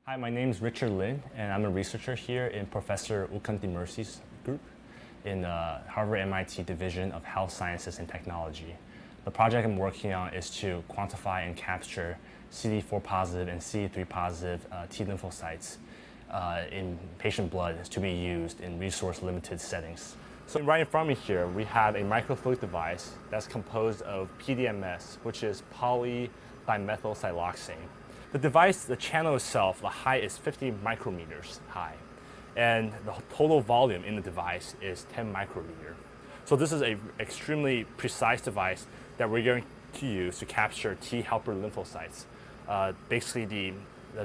Hi, my name is Richard Lin, and I'm a researcher here in Professor Utkan Demirci's group in the Harvard-MIT Division of Health Sciences and Technology. The project I'm working on is to quantify and capture CD4 positive and CD3 positive T lymphocytes in patient blood to be used in resource-limited settings. So right in front of me here, we have a microfluidic device that's composed of PDMS, which is polydimethylsiloxane. The device, the channel itself, the height is 50 micrometers high, and the total volume in the device is 10 microliter. So this is an extremely precise device that we're going to use to capture T helper lymphocytes, basically the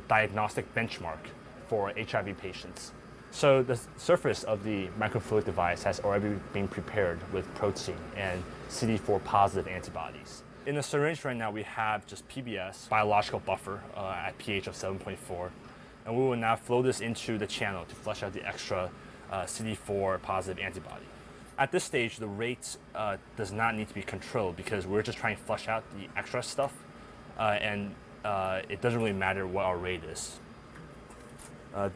diagnostic benchmark for HIV patients. So the surface of the microfluidic device has already been prepared with protein and CD4 positive antibodies. In the syringe right now, we have just PBS, biological buffer at pH of 7.4, and we will now flow this into the channel to flush out the extra CD4 positive antibody. At this stage, the rate does not need to be controlled because we're just trying to flush out the extra stuff, and it doesn't really matter what our rate is.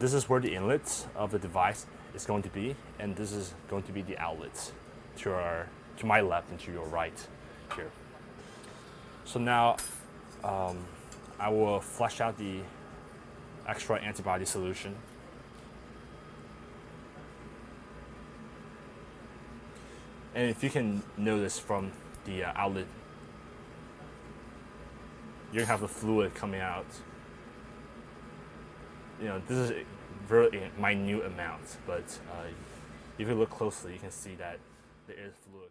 This is where the inlet of the device is going to be, and this is going to be the outlet to my left and to your right here. So now I will flush out the extra antibody solution. And if you can notice from the outlet, you're gonna have the fluid coming out. You know, this is a very minute amount, but if you look closely, you can see that there is fluid.